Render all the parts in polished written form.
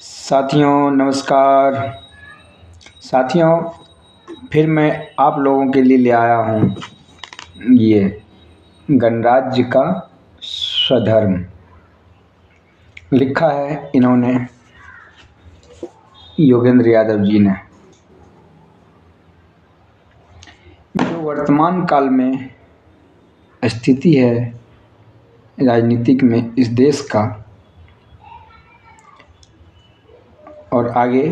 साथियों नमस्कार। साथियों, फिर मैं आप लोगों के लिए ले आया हूँ ये गणराज्य का स्वधर्म। लिखा है इन्होंने योगेंद्र यादव जी ने। जो वर्तमान काल में स्थिति है राजनीतिक में इस देश का और आगे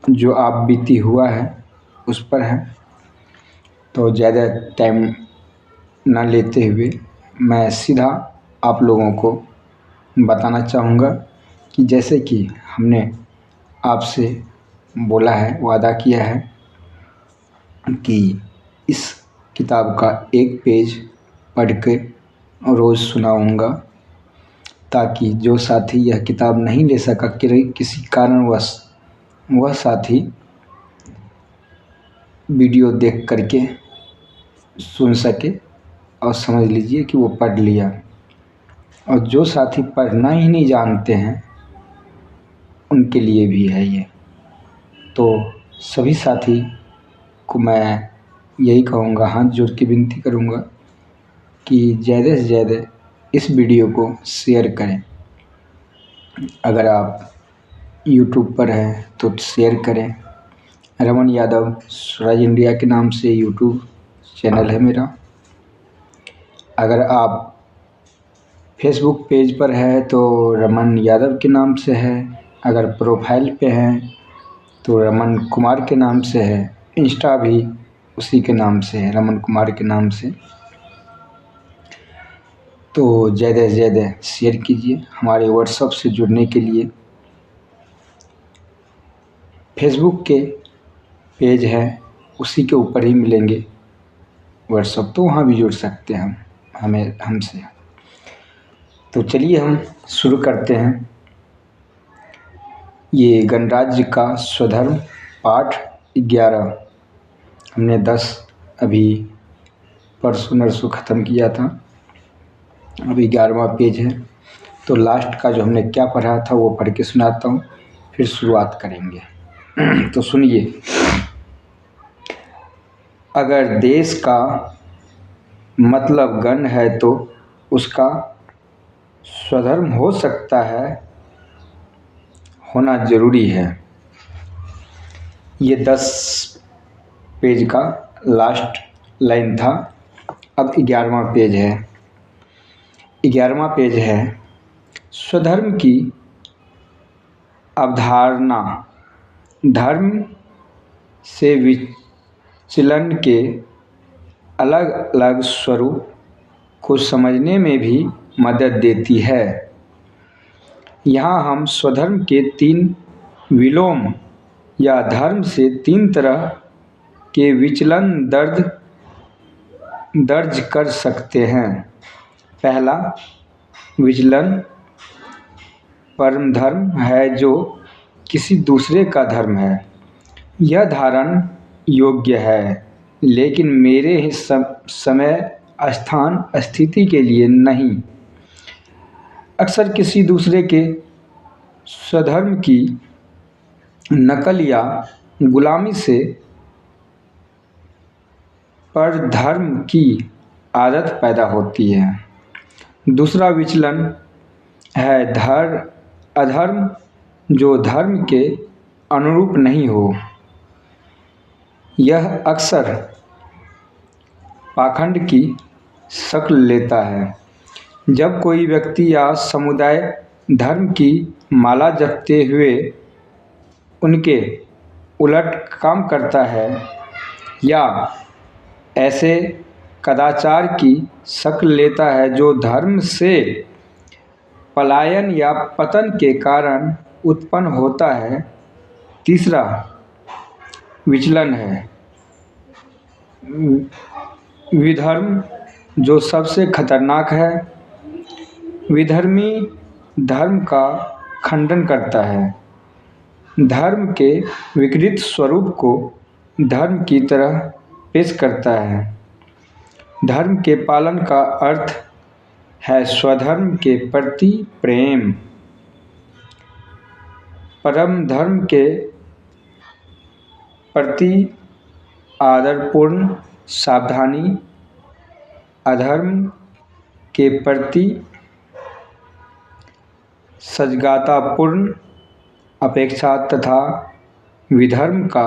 जो आप बीती हुआ है उस पर है, तो ज़्यादा टाइम ना लेते हुए मैं सीधा आप लोगों को बताना चाहूँगा कि जैसे कि हमने आपसे बोला है, वादा किया है कि इस किताब का एक पेज पढ़ के रोज़ सुनाऊँगा, ताकि जो साथी यह किताब नहीं ले सका किसी कारणवश, वह साथी वीडियो देख करके सुन सके और समझ लीजिए कि वो पढ़ लिया। और जो साथी पढ़ना ही नहीं जानते हैं उनके लिए भी है ये। तो सभी साथी को मैं यही कहूँगा, हाथ जोड़ के विनती करूँगा कि ज़्यादा से ज़्यादा इस वीडियो को शेयर करें। अगर आप यूट्यूब पर हैं तो शेयर करें। रमन यादव स्वराज इंडिया के नाम से यूट्यूब चैनल है मेरा। अगर आप फेसबुक पेज पर है तो रमन यादव के नाम से है। अगर प्रोफाइल पे हैं तो रमन कुमार के नाम से है। इंस्टा भी उसी के नाम से है, रमन कुमार के नाम से। तो ज़्यादा से ज़्यादा शेयर कीजिए। हमारे व्हाट्सएप से जुड़ने के लिए फेसबुक के पेज है, उसी के ऊपर ही मिलेंगे व्हाट्सएप, तो वहाँ भी जुड़ सकते हैं हमसे। तो चलिए हम शुरू करते हैं ये गणराज्य का स्वधर्म पाठ 11। हमने 10 अभी परसों नरसों ख़त्म किया था, अभी 11वां पेज है। तो लास्ट का जो हमने क्या पढ़ा था वो पढ़ के सुनाता हूँ, फिर शुरुआत करेंगे। तो सुनिए। अगर देश का मतलब गण है तो उसका स्वधर्म हो सकता है, होना जरूरी है। ये 10 पेज का लास्ट लाइन था। अब 11वां पेज है। 11वां पेज है स्वधर्म की अवधारणा। धर्म से विचलन के अलग अलग स्वरूप को समझने में भी मदद देती है। यहाँ हम स्वधर्म के 3 विलोम या धर्म से 3 तरह के विचलन दर्ज कर सकते हैं। पहला विचलन परम धर्म है, जो किसी दूसरे का धर्म है। यह धारण योग्य है, लेकिन मेरे ही समय, स्थान, स्थिति के लिए नहीं। अक्सर किसी दूसरे के स्वधर्म की नकल या गुलामी से परधर्म की आदत पैदा होती है। दूसरा विचलन है अधर्म, जो धर्म के अनुरूप नहीं हो। यह अक्सर पाखंड की शक्ल लेता है। जब कोई व्यक्ति या समुदाय धर्म की माला जपते हुए उनके उलट काम करता है, या ऐसे कदाचार की शक्ल लेता है जो धर्म से पलायन या पतन के कारण उत्पन्न होता है। तीसरा विचलन है विधर्म, जो सबसे खतरनाक है। विधर्मी धर्म का खंडन करता है, धर्म के विकृत स्वरूप को धर्म की तरह पेश करता है। धर्म के पालन का अर्थ है स्वधर्म के प्रति प्रेम। परम धर्म के प्रति आदरपूर्ण सावधानी, अधर्म के प्रति सजगतापूर्ण अपेक्षा तथा विधर्म का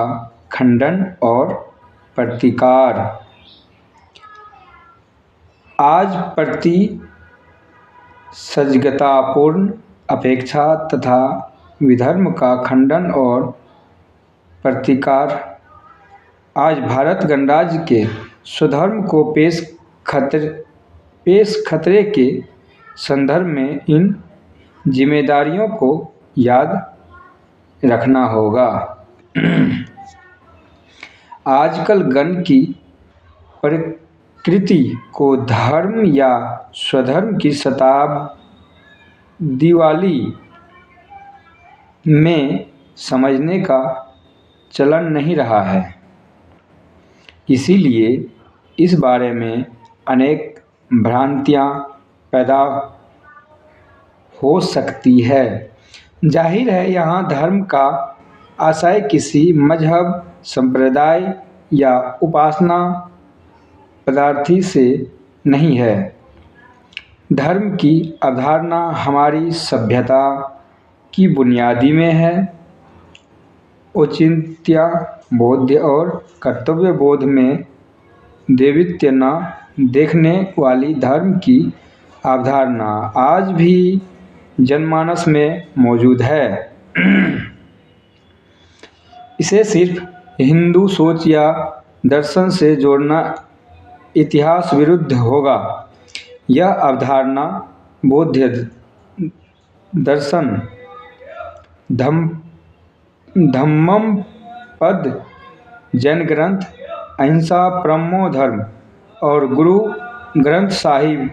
खंडन और प्रतिकार। आज प्रति सजगतापूर्ण अपेक्षा तथा विधर्म का खंडन और प्रतिकार आज भारत गणराज्य के स्वधर्म को पेश खतरे के संदर्भ में इन जिम्मेदारियों को याद रखना होगा। आजकल गण की प्रकृति को धर्म या स्वधर्म की शब्दावली में समझने का चलन नहीं रहा है। इसीलिए इस बारे में अनेक भ्रांतियां पैदा हो सकती है। जाहिर है, यहाँ धर्म का आशय किसी मजहब, संप्रदाय या उपासना पद्धति से नहीं है। धर्म की अवधारणा हमारी सभ्यता की बुनियादी में है। औचित्य बोध और कर्तव्य बोध में देवित्य न देखने वाली धर्म की अवधारणा आज भी जनमानस में मौजूद है। इसे सिर्फ हिंदू सोच या दर्शन से जोड़ना इतिहास विरुद्ध होगा। यह अवधारणा बौद्ध दर्शन, धम्मम पद, जैन ग्रंथ अहिंसा परमो धर्म और गुरु ग्रंथ साहिब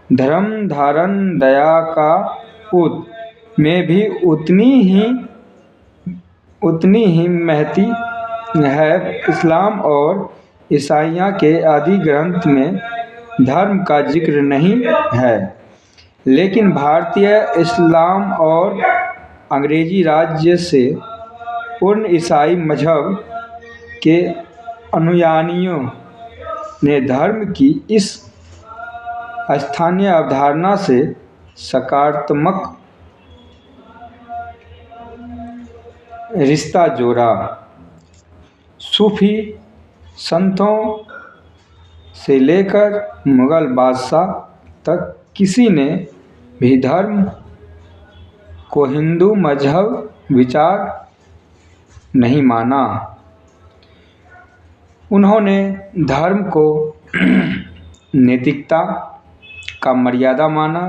धर्म धारण दया का पुत में भी उतनी ही महती है। इस्लाम और ईसाइया के आदि ग्रंथ में धर्म का जिक्र नहीं है, लेकिन भारतीय इस्लाम और अंग्रेजी राज्य से पूर्ण ईसाई मजहब के अनुयायियों ने धर्म की इस स्थानीय अवधारणा से सकारात्मक रिश्ता जोड़ा। सूफी संतों से लेकर मुगल बादशाह तक किसी ने भी धर्म को हिंदू मजहब विचार नहीं माना। उन्होंने धर्म को नैतिकता का मर्यादा माना।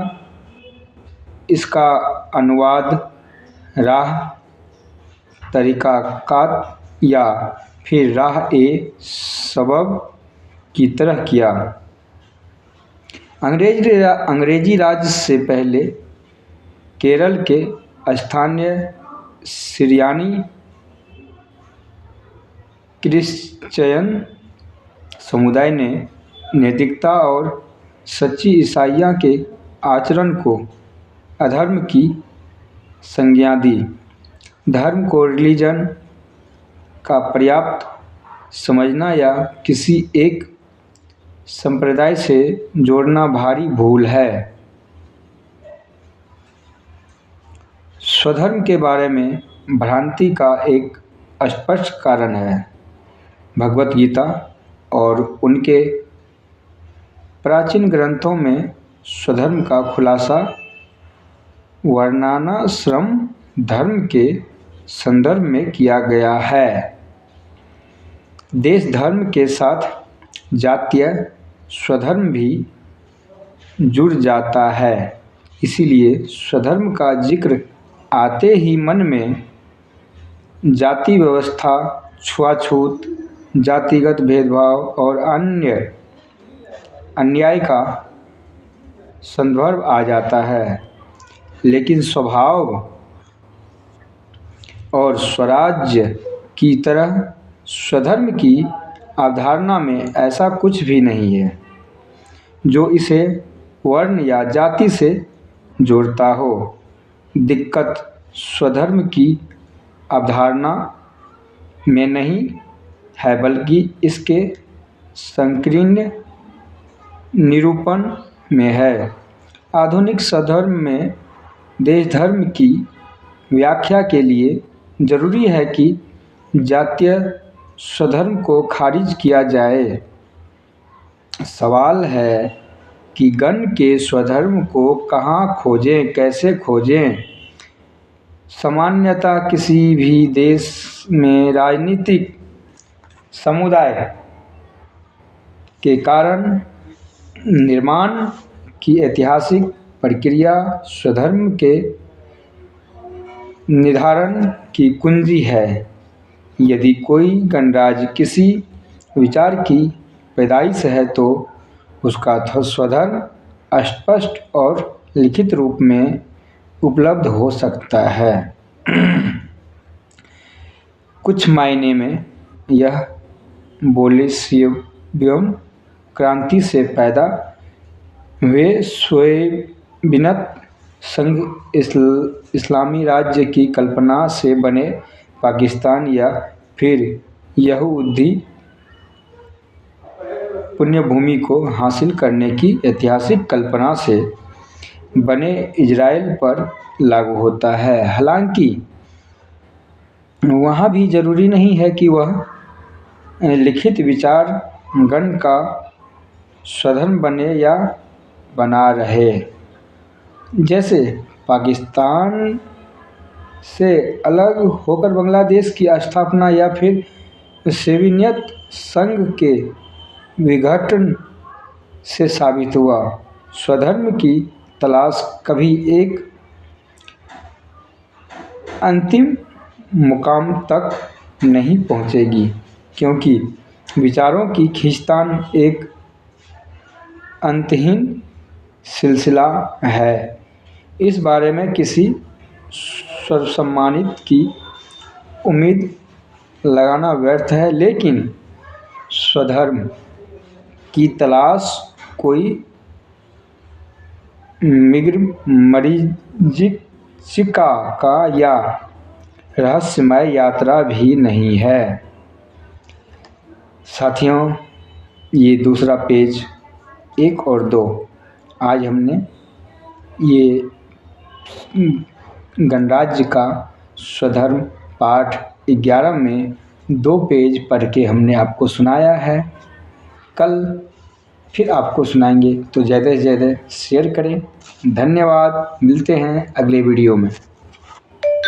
इसका अनुवाद राह तरीक़ात या फिर राह ए सबब की तरह किया। अंग्रेजी राज से पहले केरल के स्थानीय सीरियानी क्रिश्चियन समुदाय ने नैतिकता और सच्ची ईसाइया के आचरण को अधर्म की संज्ञा दी। धर्म को रिलीजन का पर्याप्त समझना या किसी एक संप्रदाय से जोड़ना भारी भूल है। स्वधर्म के बारे में भ्रांति का एक स्पष्ट कारण है। भगवत गीता और उनके प्राचीन ग्रंथों में स्वधर्म का खुलासा वर्णाश्रम धर्म के संदर्भ में किया गया है। देश धर्म के साथ जातीय स्वधर्म भी जुड़ जाता है। इसीलिए स्वधर्म का जिक्र आते ही मन में जाति व्यवस्था, छुआछूत, जातिगत भेदभाव और अन्याय का संदर्भ आ जाता है। लेकिन स्वभाव और स्वराज्य की तरह स्वधर्म की अवधारणा में ऐसा कुछ भी नहीं है जो इसे वर्ण या जाति से जोड़ता हो। दिक्कत स्वधर्म की अवधारणा में नहीं है, बल्कि इसके संकीर्ण निरूपण में है। आधुनिक स्वधर्म में देश धर्म की व्याख्या के लिए जरूरी है कि जातीय स्वधर्म को खारिज किया जाए। सवाल है कि गण के स्वधर्म को कहाँ खोजें, कैसे खोजें? सामान्यतः किसी भी देश में राजनीतिक समुदाय के कारण निर्माण की ऐतिहासिक प्रक्रिया स्वधर्म के निर्धारण की कुंजी है। यदि कोई गणराज्य किसी विचार की पैदाइश है तो उसका स्वधर्म स्पष्ट और लिखित रूप में उपलब्ध हो सकता है। कुछ मायने में यह बोल्शेविक क्रांति से पैदा हुए सोवियत संघ इस्लामी राज्य की कल्पना से बने पाकिस्तान या फिर यहूदी पुण्यभूमि को हासिल करने की ऐतिहासिक कल्पना से बने इजराइल पर लागू होता है। हालांकि वहाँ भी जरूरी नहीं है कि वह लिखित विचार गण का स्वधर्म बने या बना रहे। जैसे पाकिस्तान से अलग होकर बांग्लादेश की स्थापना या फिर सोवियत संघ के विघटन से साबित हुआ, स्वधर्म की तलाश कभी एक अंतिम मुकाम तक नहीं पहुंचेगी, क्योंकि विचारों की खींचतान एक अंतहीन सिलसिला है। इस बारे में किसी सर्वसम्मानित की उम्मीद लगाना व्यर्थ है, लेकिन स्वधर्म की तलाश कोई मरीचिका का या रहस्यमय यात्रा भी नहीं है। साथियों, ये दूसरा पेज 1 और 2 आज हमने ये गणराज्य का स्वधर्म पाठ 11 में 2 पेज पढ़ के हमने आपको सुनाया है। कल फिर आपको सुनाएंगे, तो ज़्यादा से ज़्यादा शेयर करें। धन्यवाद, मिलते हैं अगले वीडियो में।